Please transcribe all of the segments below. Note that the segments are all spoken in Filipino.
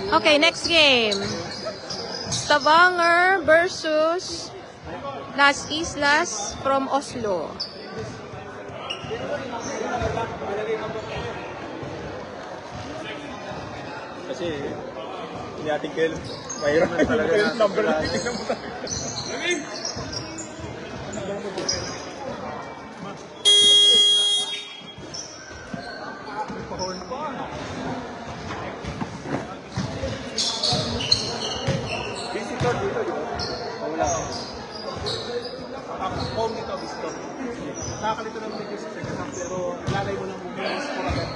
Okay, next game. Stavanger versus Las Islas from Oslo. Kasi hindi ating Kel, mahirap na talaga yung number na titignan mo tayo. Visitor dito, di ba? Wala ako. Home dito, visitor. Nakakalito naman dito sa second half, pero lalay mo ng movements for agad.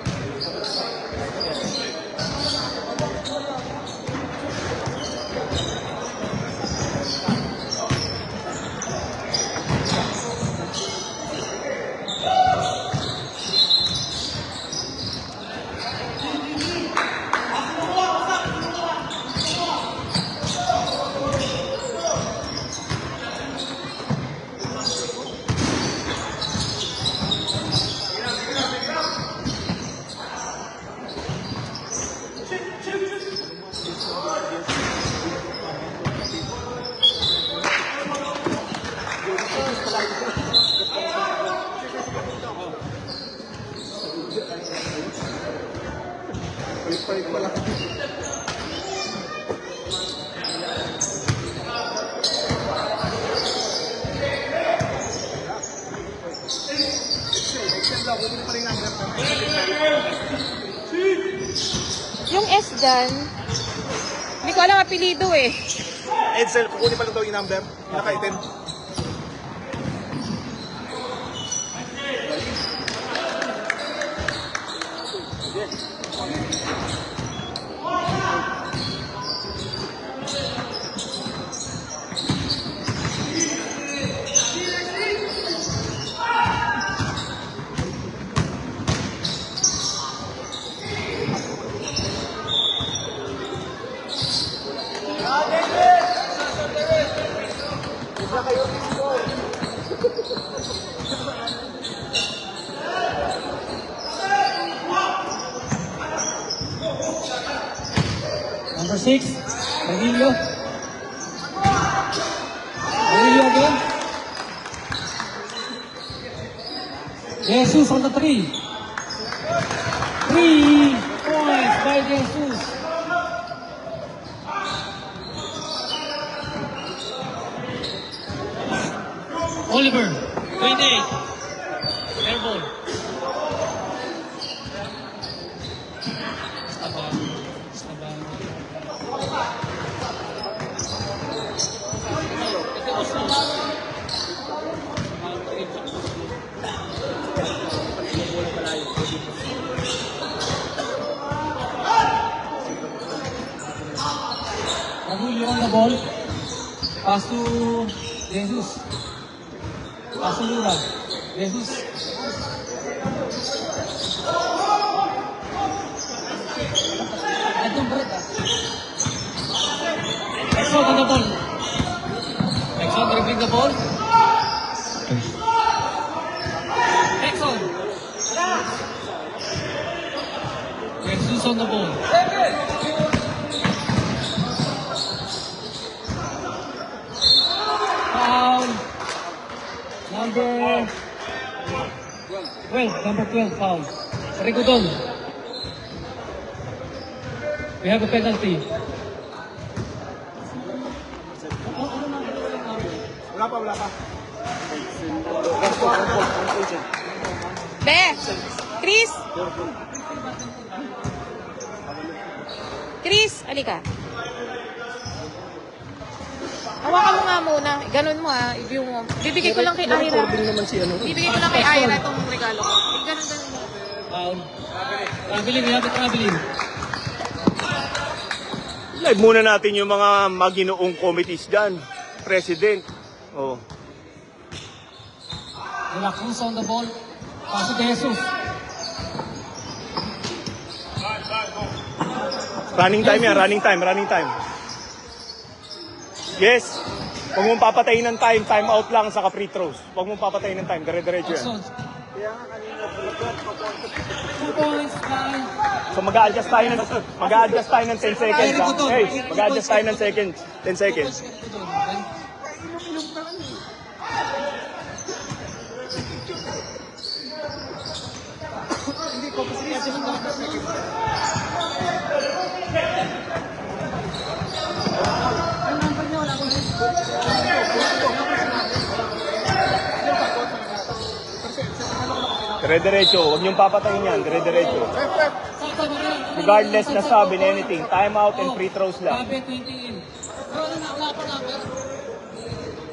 Yung S dyan, hindi ko alam apelido eh. Edsel, kukunin pa lang daw yung number. Naka-item. Number 6, Reguillo. Reguillo again. Jesus on the 3. 3 points by Jesus. Oliver, 28. Airball. Reguillo on the ball. Pass to Jesus. Pass to Lura. Jesus. At yung break Exxon on the ball. Exxon dribbling the ball. Exxon. Jesus on the ball. Foul. Number 12 foul. Rigudon. We have a penalty. Wala pa. Be! Chris! Chris, alika. Hawakan mo nga muna. Ganun mo ha. I-view mo. Bibigay ko lang kay Ira. Bibigay ko lang kay Ira itong regalo ko. Ganun. Foul. Traveling, we have a traveling. Live muna natin yung mga maginoong committees dyan. President. Oh. De La Cruz on the ball. Pass to Jesus. Running time yan, running time. Yes. Huwag mong papatayin ng time out lang sa free throws. Huwag mong papatayin ng time, dire-diretso yan. Exxon. 2 points by So mag-a-adjust tayo ng 10 seconds. Ha? Hey, mag-a-adjust tayo ng 10 seconds. Dire-diretso, huwag niyong papatayin yan, dire-diretso. Regardless na sub in anything, time out and free throws lang. Gabi, 20 in. Pero wala pa number.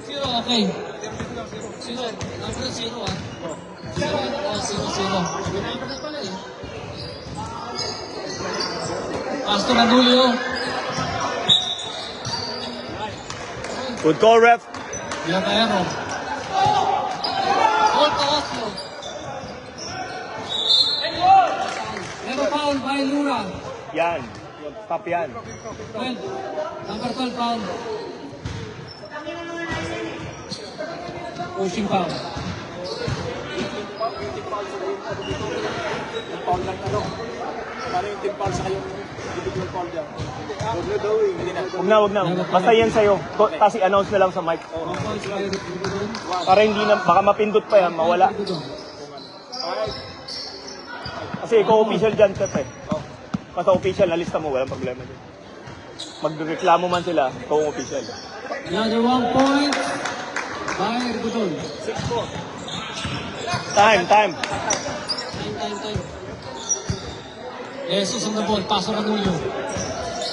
0, okay. 0. Number 0, ah. 0, 0. Number na pala eh. Pastor Anulio. Good call, ref. Yan na yan, oh. Goal to Oslo. Pero foul by Lura. Yan. Stop yan. 12. Number 12 foul. Pushing foul. Foul lang ano. Paano yung team foul sa kayong individual foul dyan? Huwag na. Basta yan sa'yo. Kasi announce na lang sa mic. 1 points by Ribudon. Para hindi na, baka mapindot pa yan, mawala. Kasi ikaw official dyan, chef eh. Basta official, nalista mo, walang problema dyan. Magreklamo man sila, ikaw ang official. Another 1 point by Ribudon. Time. Time. Jesus on the ball. Paso Ranulio.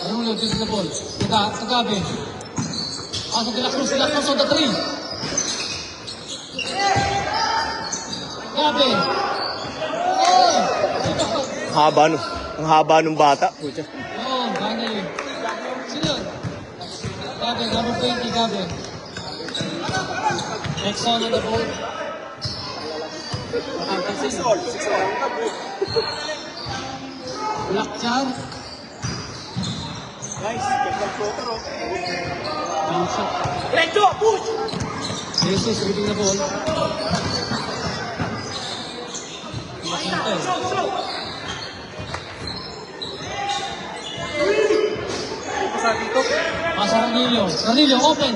Ranulio to the ball. Tagabe. Paso de la Cruz. De la Cruz on the 3. Gabe. Ang haba nung bata. Oh, finally. Sino yun? Gabe, number 20, Gabe. Next on the ball. Blackjar. Nice. Bounce shot. Lecho, push! Jesus reading the ball. Pasa Ranillo. Ranillo, open.